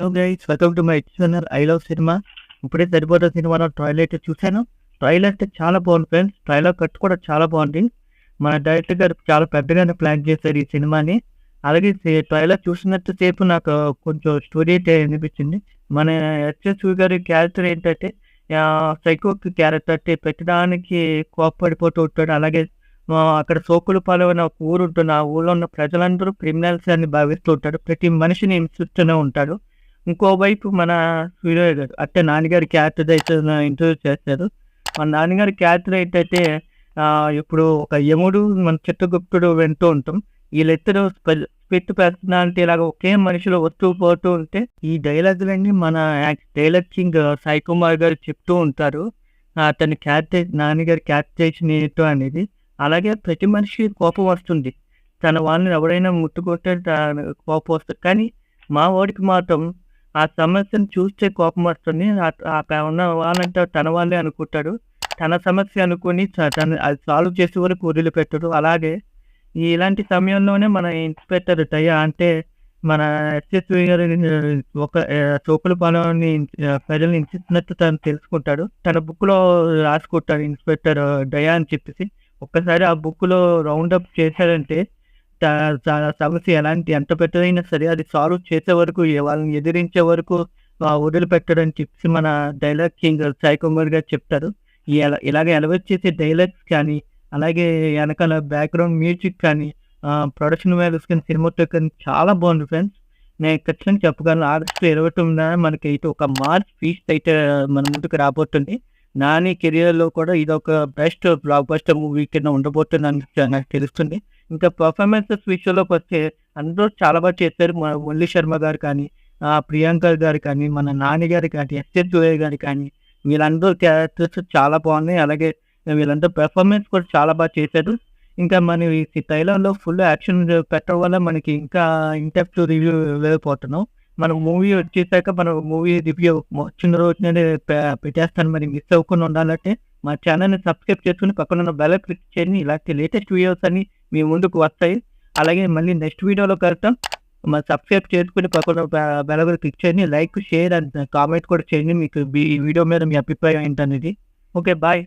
Hello guys, welcome to my channel I love cinema. ఇప్పుడే సరిపోతా సినిమాలో trailer అయితే చూశాను. ట్రైలర్ అయితే చాలా బాగుంది ఫ్రెండ్స్. ట్రైలర్ కట్ కూడా చాలా బాగుంది. మన డైరెక్టర్ గారు చాలా పెద్దగానే ప్లాన్ చేశారు ఈ సినిమాని. అలాగే ట్రైలర్ చూసినంత సేపు నాకు కొంచెం స్టోరీ అయితే అనిపించింది. మన ఎస్ఎస్ గారి క్యారెక్టర్ ఏంటంటే సైకో క్యారెక్టర్, అంటే ప్రతిదానికి కోప్పడిపోతూ ఉంటాడు. అలాగే అక్కడ సోకులపాలెం అనే ఒక ఊరు ఉంటుంది. ఆ ఊర్లో ఉన్న ప్రజలందరూ క్రిమినల్స్ అని భావిస్తూ ఉంటాడు. ప్రతి మనిషిని హింసిస్తూనే ఉంటాడు. ఇంకోవైపు మన హీరో గారు అంటే నాన్నగారి క్యారెక్టర్ అయితే ఇంట్రొడ్యూస్ చేస్తారు. మన నాన్నగారి క్యారెక్టర్ ఏంటంటే ఇప్పుడు ఒక యముడు, మన చిత్రగుప్తుడు వింటూ ఉంటాం. వీళ్ళిద్దరూ స్ప్లిట్ పర్సనాలిటీ లాగా ఒకే మనిషిలో వస్తూ పోతూ ఉంటే ఈ డైలాగులన్నీ మన డైలాగ్ కింగ్ సాయి కుమార్ గారు చెప్తూ ఉంటారు. అతని క్యారెక్టర్, నాన్నగారి క్యారెక్టరైజేషన్ ఏంటో అనేది. అలాగే ప్రతి మనిషికి కోపం వస్తుంది. తన వాళ్ళని ఎవరైనా ముట్టుకుంటే కోపం వస్తుంది. కానీ మా వాడికి మాత్రం ఆ సమస్యను చూస్తే కోపం వస్తుంది. అక్కడ ఉన్న వాళ్ళంటే తన వాళ్ళే అనుకుంటాడు. తన సమస్య అనుకుని తను అది సాల్వ్ చేసే వరకు వదిలిపెట్టడు. అలాగే ఇలాంటి సమయంలోనే మన ఇన్స్‌పెక్టర్ దయ అంటే మన ఎస్ఎస్‌వి గారు ఒక తోపులపాలెంని ప్రజల్ని హింసిస్తున్నట్టు తను తెలుసుకుంటాడు. తన బుక్‌లో రాసుకుంటాడు ఇన్స్‌పెక్టర్ దయ అని చెప్పేసి. ఒక్కసారి ఆ బుక్‌లో రౌండప్ చేశాడంటే త త సమస్య ఎంత పెద్దదైనా సరే అది సాల్వ్ చేసే వరకు, వాళ్ళని ఎదిరించే వరకు వదిలిపెట్టడని చెప్పేసి మన డైలాగ్ కింగ్ సాయి కుమార్ గారు చెప్తారు. ఇలాగ ఎలివేట్ చేసే డైలాగ్స్ కానీ, అలాగే ఎనకాల బ్యాక్‌గ్రౌండ్ మ్యూజిక్ కానీ, ప్రొడక్షన్ వాల్యూస్ కానీ, సినిమాటోగ్రఫీ చాలా బాగుంది ఫ్రెండ్స్. నేను ఖచ్చితంగా చెప్పగలను. ఆగస్టు 29న మనకి అయితే ఒక మాస్ ఫీస్ట్ అయితే మన ముందుకు రాబోతుంది. నాని కెరియర్‌లో కూడా ఇదొక బెస్ట్ బ్లాక్ బస్టర్ మూవీ కింద ఉండబోతుందని నాకు తెలుస్తుంది. ఇంకా పర్ఫార్మెన్సెస్ విషయంలోకొస్తే అందరూ చాలా బాగా చేశారు. మన మురళీ శర్మ గారు కానీ, ప్రియాంక గారు కానీ, మన నాని గారు కానీ, ఎస్‌జే సూర్య గారు కానీ, వీళ్ళందరూ క్యారెక్టర్స్ చాలా బాగున్నాయి. అలాగే వీళ్ళందరూ పెర్ఫార్మెన్స్ కూడా చాలా బాగా చేశారు. ఇంకా మనం ఈ ట్రైలర్‌లో ఫుల్ యాక్షన్ పెట్టడం వల్ల మనకి ఇంకా ఇన్ డెప్త్ రివ్యూ ఇవ్వలేకపోతున్నాం. మనం మూవీ వచ్చేసాక మనం మూవీ రివ్యూ వచ్చిన రోజునే పెట్టేస్తాను. మరి మిస్ అవ్వకుండా ఉండాలంటే మా ఛానల్‌ని సబ్స్క్రైబ్ చేసుకొని పక్కనున్న బెల్ క్లిక్ చేయండి. ఇలాంటి లేటెస్ట్ వీడియోస్ అన్నీ మీ ముందుకు వస్తాయి. అలాగే మళ్ళీ నెక్స్ట్ వీడియోలో కలుద్దాం. మరి సబ్స్క్రైబ్ చేసుకొని పక్కన బెల్ కూడా క్లిక్ చేయండి. లైక్, షేర్ అండ్ కామెంట్ కూడా చేయండి. మీకు ఈ వీడియో మీద మీ అభిప్రాయం ఏంటనేది. Okay, bye.